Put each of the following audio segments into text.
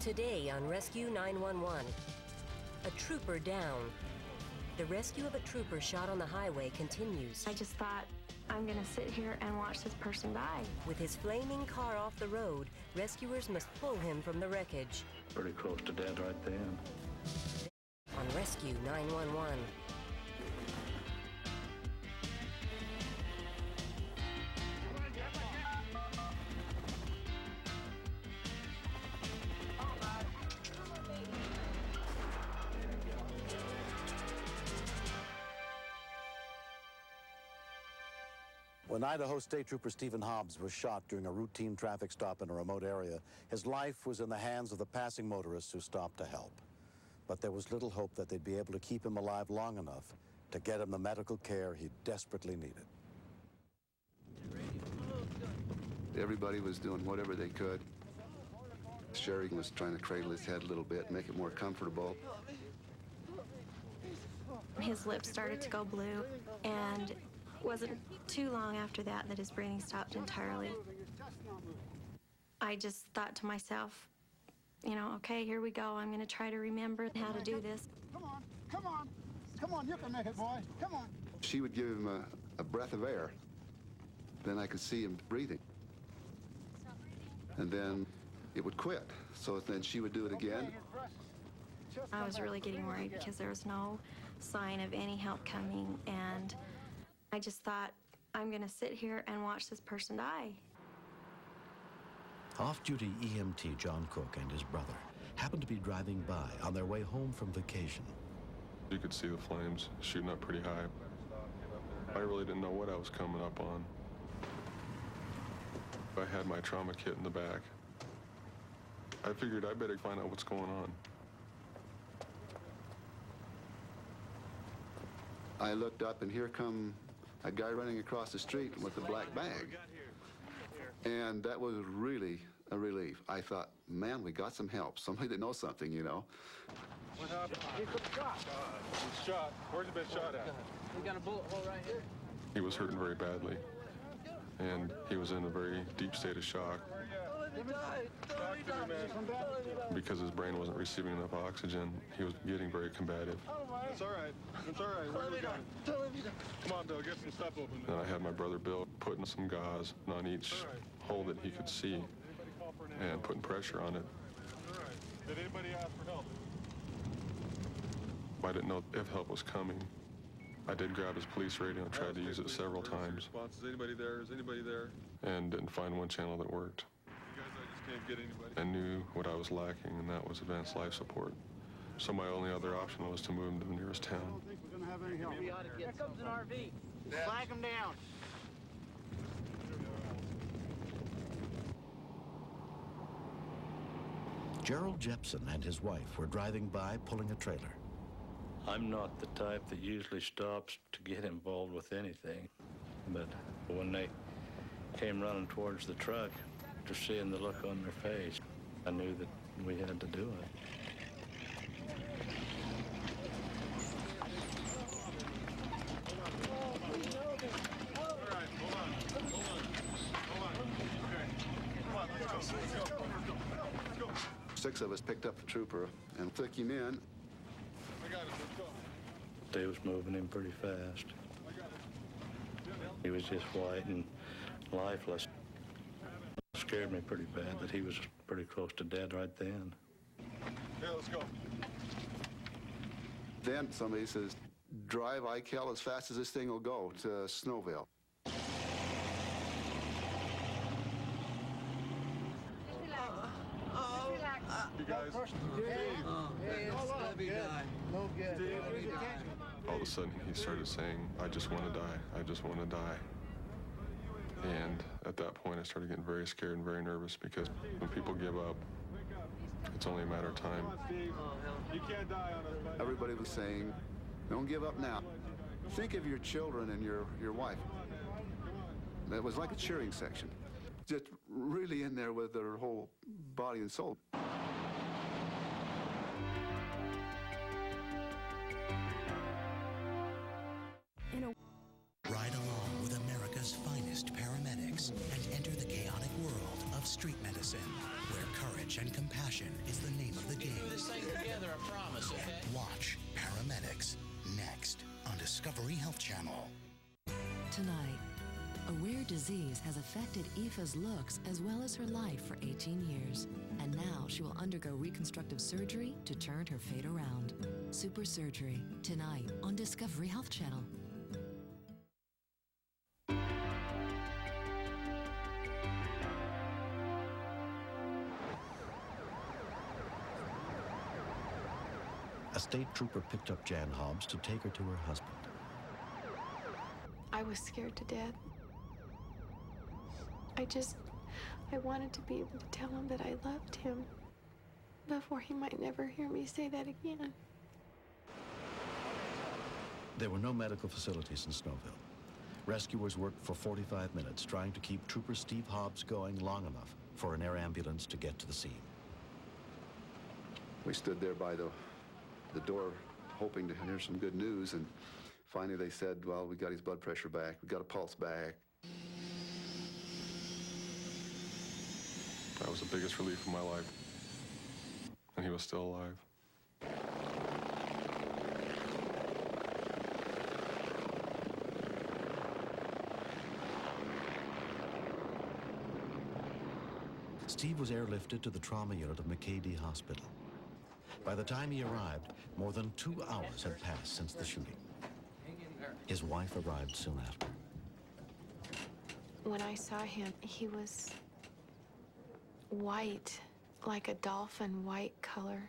Today on Rescue 911, a trooper down. The rescue of a trooper shot on the highway continues. I just thought, I'm gonna sit here and watch this person die. With his flaming car off the road, rescuers must pull him from the wreckage. Pretty close to dead right then. On Rescue 911. When Idaho State Trooper Stephen Hobbs was shot during a routine traffic stop in a remote area, his life was in the hands of the passing motorists who stopped to help. But there was little hope that they'd be able to keep him alive long enough to get him the medical care he desperately needed. Everybody was doing whatever they could. Sherry was trying to cradle his head a little bit, make it more comfortable. His lips started to go blue, and it wasn't too long after that his breathing stopped entirely. I just thought to myself, you know, okay, here we go. I'm going to try to remember how to do this. Come on, come on, come on, you can make it, boy. Come on. She would give him a breath of air. Then I could see him breathing. And then it would quit. So then she would do it again. I was really getting worried because there was no sign of any help coming, and I just thought, I'm going to sit here and watch this person die. Off-duty EMT John Cook and his brother happened to be driving by on their way home from vacation. You could see the flames shooting up pretty high. I really didn't know what I was coming up on. I had my trauma kit in the back. I figured I better find out what's going on. I looked up, and here come a guy running across the street with a black bag. And that was really a relief. I thought, man, we got some help. Somebody that knows something, you know. What happened? He's shot. He's shot. Where's he been shot at? We got a bullet hole right here. He was hurting very badly, and he was in a very deep state of shock because his brain wasn't receiving enough oxygen. He was getting very combative. It's all right. It's all right. Where are we going? Come on, Bill, get some stuff open. And I had my brother Bill putting some gauze on each hole that he could see and putting pressure on it. All right. Did anybody ask for help? I didn't know if help was coming. I did grab his police radio and tried to use it several times. Is anybody there? Is anybody there? And didn't find one channel that worked. You guys, I just can't get anybody. I knew what I was lacking, and that was advanced life support. So my only other option was to move him to the nearest I don't town. think we're going to have any help. Here comes an RV. Flag him down. Gerald Jepson and his wife were driving by pulling a trailer. I'm not the type that usually stops to get involved with anything. But when they came running towards the truck, just seeing the look on their face, I knew that we had to do it. All right, hold on. Okay. Come on, let's go. 6 of us picked up the trooper and took him in. I got it, let's go. They was moving him pretty fast. He was just white and lifeless. It scared me pretty bad that he was pretty close to dead right then. Here, let's go. Then somebody says, drive ICAL as fast as this thing will go to Snowville. You guys. Hey, it's Stubby guy. No good. All of a sudden, he started saying, I just want to die. I just want to die. And at that point, I started getting very scared and very nervous because when people give up, it's only a matter of time. Come on, Steve. You can't die on us, buddy. Everybody was saying, don't give up now. Think of your children and your wife. That was like a cheering section. Just really in there with their whole body and soul. Ride along with America's finest paramedics and enter the chaotic world of street medicine, where courage Courage and compassion is the name of the game. Do this thing together, I promise, okay? Watch Paramedics next on Discovery Health Channel. Tonight, a rare disease has affected Aoife's looks as well as her life for 18 years. And now she will undergo reconstructive surgery to turn her fate around. Super Surgery, tonight on Discovery Health Channel. A state trooper picked up Jan Hobbs to take her to her husband. I was scared to death. I wanted to be able to tell him that I loved him before he might never hear me say that again. There were no medical facilities in Snowville. Rescuers worked for 45 minutes trying to keep Trooper Steve Hobbs going long enough for an air ambulance to get to the scene. We stood there by the door hoping to hear some good news, and finally they said, well, we got his blood pressure back, we got a pulse back. That was the biggest relief of my life. And he was still alive. Steve was airlifted to the trauma unit of McKay-Dee Hospital. By the time he arrived, more than 2 hours had passed since the shooting. His wife arrived soon after. When I saw him, he was white, like a dolphin white color.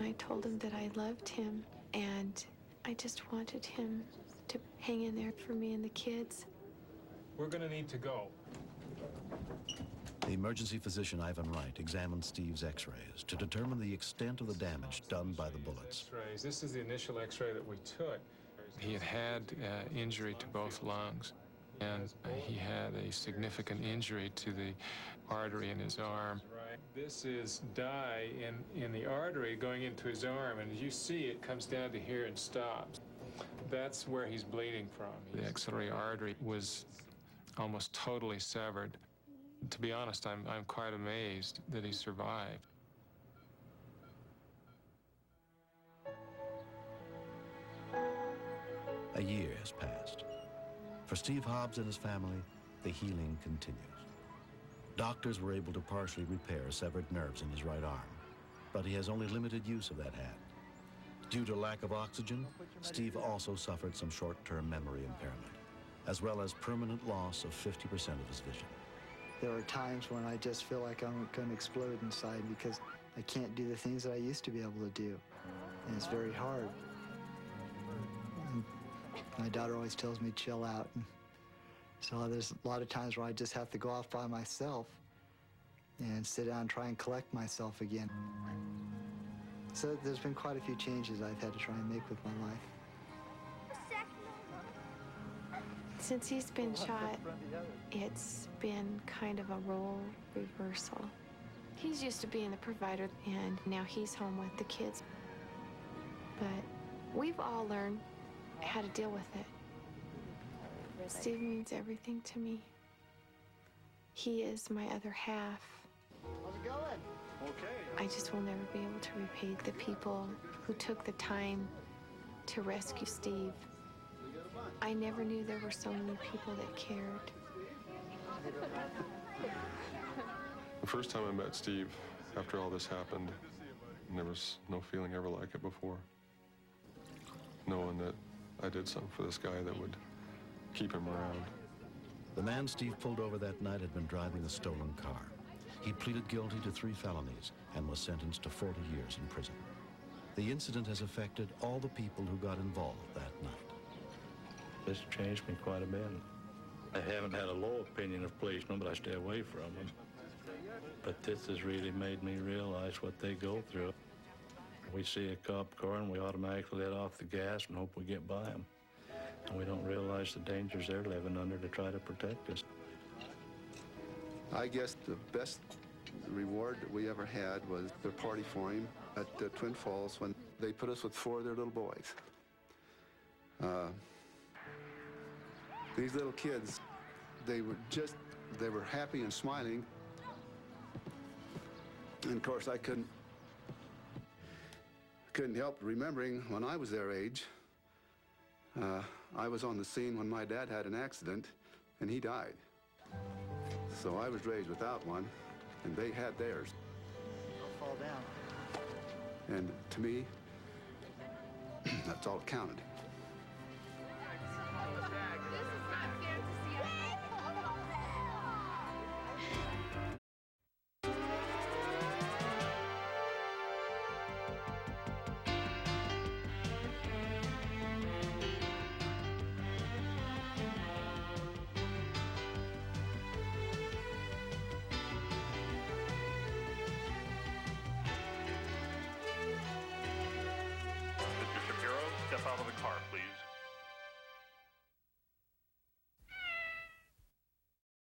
I told him that I loved him, and I just wanted him to hang in there for me and the kids. We're going to need to go. The emergency physician, Ivan Wright, examined Steve's x-rays to determine the extent of the damage done by the bullets. X-rays. This is the initial x-ray that we took. He had had injury to both lungs, and he had a significant injury to the artery in his arm. This is dye in the artery going into his arm, and as you see, it comes down to here and stops. That's where he's bleeding from. The axillary artery was almost totally severed. To be honest, I'm quite amazed that he survived. A year has passed. For Steve Hobbs and his family, the healing continues. Doctors were able to partially repair severed nerves in his right arm, but he has only limited use of that hand. Due to lack of oxygen, Steve also suffered some short-term memory impairment, as well as permanent loss of 50% of his vision. There are times when I just feel like I'm going to explode inside because I can't do the things that I used to be able to do, and it's very hard. And my daughter always tells me, chill out. And so there's a lot of times where I just have to go off by myself and sit down and try and collect myself again. So there's been quite a few changes I've had to try and make with my life. Since he's been shot, it's been kind of a role reversal. He's used to being the provider, and now he's home with the kids. But we've all learned how to deal with it. Steve means everything to me. He is my other half. How's it going? Okay. I just will never be able to repay the people who took the time to rescue Steve. I never knew there were so many people that cared. The first time I met Steve, after all this happened, there was no feeling ever like it before. Knowing that I did something for this guy that would keep him around. The man Steve pulled over that night had been driving a stolen car. He pleaded guilty to 3 felonies and was sentenced to 40 years in prison. The incident has affected all the people who got involved that night. This changed me quite a bit. I haven't had a low opinion of policemen, but I stay away from them. But this has really made me realize what they go through. We see a cop car and we automatically let off the gas and hope we get by them. And we don't realize the dangers they're living under to try to protect us. I guess the best reward that we ever had was the party for him at Twin Falls when they put us with 4 of their little boys. These little kids, they were just they were happy and smiling. And of course, I couldn't help remembering when I was their age. I was on the scene when my dad had an accident, and he died. So I was raised without one, and they had theirs. I'll fall down. And to me, that's all that counted. Mr. Shapiro, step out of the car, please.